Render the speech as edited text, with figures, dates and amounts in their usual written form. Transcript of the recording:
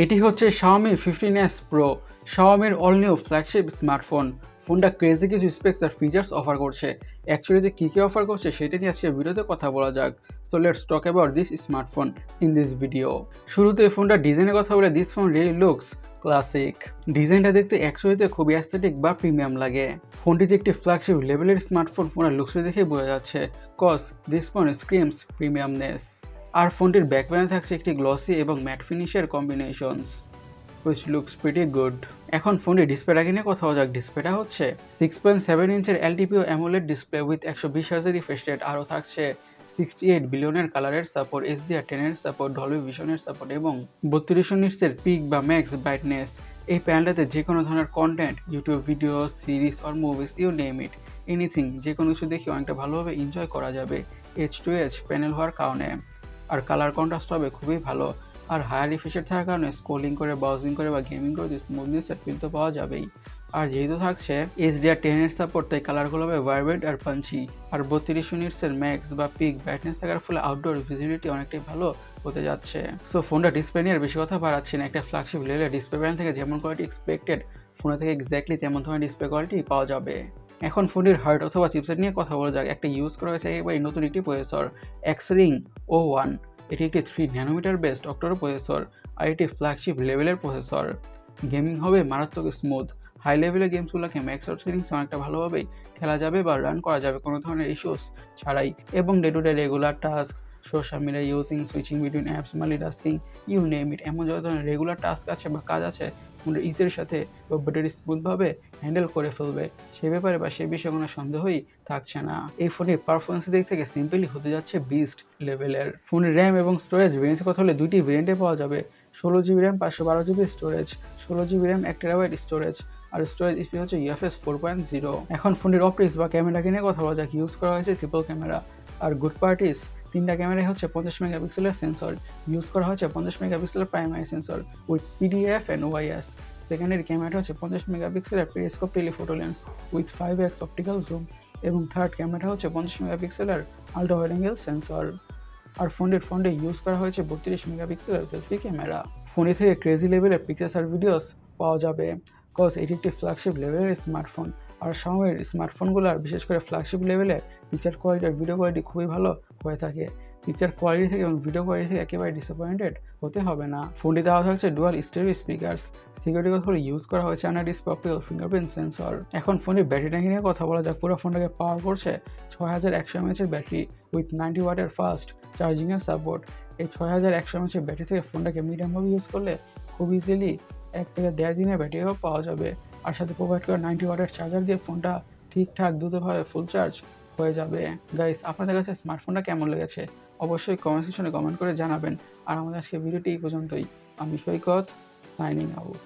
এটি হচ্ছে Xiaomi 15s Pro, Xiaomiর অল নিউ ফ্ল্যাগশিপ স্মার্টফোন। ফোনটা ক্রেজি কিছু স্পেক্স আর ফিচার্স অফার করছে। অ্যাকচুয়ালি কী অফার করছে সেটা নিয়ে আজকে ভিডিওতে কথা বলা যাক। So let's talk about this smartphone in this video. শুরুতে ফোনটা ডিজাইনের কথা বলে, this phone really looks classic. ডিজাইনটা দেখতে অ্যাকচুয়ালিতে খুবই অ্যাস্থেটিক বা প্রিমিয়াম লাগে। ফোনটি যে একটি ফ্ল্যাগশিপ লেভেলের স্মার্টফোন, ফোনের লুকস দেখে বোঝা যাচ্ছে, cause this phone screams premiumness. আর ফোনটির ব্যাক প্যানেলে থাকছে একটি গ্লসি এবং ম্যাট ফিনিশের combinations, which looks pretty good. এখন ফোনটির ডিসপ্লেটা নিয়ে কথা বলা যাক। ডিসপ্লেটা হচ্ছে 6.7 ইঞ্চের এলটিপিও অ্যামোলেড ডিসপ্লে উইথ 120 হার্জের রিফ্রেশ রেট। আরও থাকছে 68 বিলিয়নের কালারের সাপোর্ট, HDR10 এর সাপোর্ট, ডলবি ভিশনের সাপোর্ট এবং 3200 নিটসের পিক বা ম্যাক্স ব্রাইটনেস। এই প্যানেলটাতে যে কোনো ধরনের content, YouTube video, series or movies, you name it, anything, যে কোনো কিছু দেখে অনেকটা ভালোভাবে এনজয় করা যাবে H2H প্যানেল হওয়ার কারণে। আর কালার কন্ট্রাস্ট হবে খুবই ভালো। আর হায়ার রিফ্রেশ থাকার কারণে স্ক্রোলিং করে, ব্রাউজিং করে বা গেমিং করে স্মুথনেসের ফিল তো পাওয়া যাবেই। আর যেহেতু থাকছে HDR10 এর সাপোর্ট, তাই কালারগুলো হবে ভাইব্রেন্ট আর পাঞ্চি। আর 3200 নিটসের ম্যাক্স বা পিক ব্রাইটনেস থাকার ফলে আউটডোর ভিজিবিলিটি অনেকটাই ভালো হতে যাচ্ছে। সো ফোনটা ডিসপ্লে নিয়ে আর বেশি কথা বাড়াচ্ছি না। একটা ফ্ল্যাগশিপ লেভেলের ডিসপ্লে প্যানেল থেকে যেমন কোয়ালিটি এক্সপেক্টেড, ফোনে থেকে এক্স্যাক্টলি তেমন ধরনের ডিসপ্লে কোয়ালিটি পাওয়া যাবে। এখন ফোনটির হার্ড অথবা চিপসেট নিয়ে কথা বলা যাক। একটা ইউজ করা হয়েছে একেবারে নতুন একটি প্রসেসর, X-Ring O1। এটি একটি 3 ন্যানোমিটার বেসড অক্টোর প্রসেসর আর এটি ফ্ল্যাগশিপ লেভেলের প্রসেসর। গেমিং হবে মারাত্মক স্মুথ। হাই লেভেলের গেমসগুলোকে ম্যাক্স আউট সেটিংসে অনেকটা ভালোভাবেই খেলা যাবে বা রান করা যাবে কোনো ধরনের ইস্যুস ছাড়াই। এবং day to day regular task, social media using, switching between apps, multitasking, you name it, এমন যত ধরনের রেগুলার টাস্ক আছে বা কাজ আছে, ফোনটা ইজির সাথে বা ব্যাটারি স্মুথভাবে হ্যান্ডেল করে ফেলবে। সে ব্যাপারে বা সে বিষয়ে কোনো সন্দেহই থাকছে না। এই ফোনের পারফরমেন্সের দিক থেকে সিম্পলি হতে যাচ্ছে বিস্ট লেভেলের। ফোনের র্যাম এবং স্টোরেজ ভেরিয়েন্টের কথা হলে দুইটি ভেরিয়েন্টে পাওয়া যাবে, 16GB RAM, 512GB storage. 16GB RAM, 1TB storage. আর স্টোরেজ স্পিড হচ্ছে UFS 4.0। এখন ফোনের অপটিক্স বা ক্যামেরাকে নিয়ে কথা বলা যাক। ইউজ করা হয়েছে ট্রিপল ক্যামেরা। আর গুড পার্টিস, তিনটা ক্যামেরাই হচ্ছে 50 মেগাপিক্সেলের সেন্সর। ইউজ করা হচ্ছে 50 মেগাপিক্সেলের primary sensor with PDF and OIS। Secondary ক্যামেরাটা হচ্ছে 50 মেগাপিক্সেলের periscope telephoto lens with 5x optical zoom. এবং থার্ড ক্যামেরাটা হচ্ছে 50 মেগাপিক্সেলের আল্ট্রা ওয়াইড অ্যাঙ্গেল সেন্সর। আর ফোনটি ইউজ করা হয়েছে 32 মেগাপিক্সেলের সেলফি ক্যামেরা। ফোনটি থেকে ক্রেজি লেভেলের পিকচার্স আর ভিডিওস পাওয়া যাবে, কজ এটি একটি ফ্ল্যাগশিপ লেভেলের স্মার্টফোন। আর Xiaomiর স্মার্টফোনগুলোর বিশেষ করে ফ্ল্যাগশিপ লেভেলে পিকচার কোয়ালিটি আর ভিডিও কোয়ালিটি খুবই ভালো হয়ে থাকে। পিকচার কোয়ালিটি থেকে এবং ভিডিও কোয়ালিটি থেকে একেবারে ডিসঅ্যাপয়েন্টেড হতে হবে না। ফোনটি দেওয়া থাকছে ডুয়াল স্টেরিও স্পিকার্স। সিকিউরিটি কথা বলে ইউজ করা হয়েছে আনডিসপ্লে অপটিক্যাল ফিঙ্গারপ্রিন্ট সেন্সর। এখন ফোনটির ব্যাটারি ট্যাঙ্ক নিয়ে কথা বলা যাক। পুরো ফোনটাকে পাওয়ার করছে 6100 mAh ব্যাটারি উইথ 90 ওয়াটের ফাস্ট চার্জিংয়ের সাপোর্ট। এই 6100 mAh ব্যাটারি থেকে ফোনটাকে মিডিয়ামভাবে ইউজ করলে খুব ইজিলি 1 থেকে 1.5 দিনের ব্যাটারিও পাওয়া যাবে। আর সাথে প্রোভাইড করা 90 ওয়াটের চার্জার দিয়ে ফোনটা ঠিকঠাক দ্রুতভাবে ফুল চার্জ হয়ে যাবে। গাইস, আপনাদের কাছে স্মার্টফোনটা কেমন লেগেছে অবশ্যই কমেন্ট সেকশনে কমেন্ট করে জানাবেন। আর আমাদের আজকে ভিডিওটি এই পর্যন্তই। আমি সৈকত, সাইনিং আউট।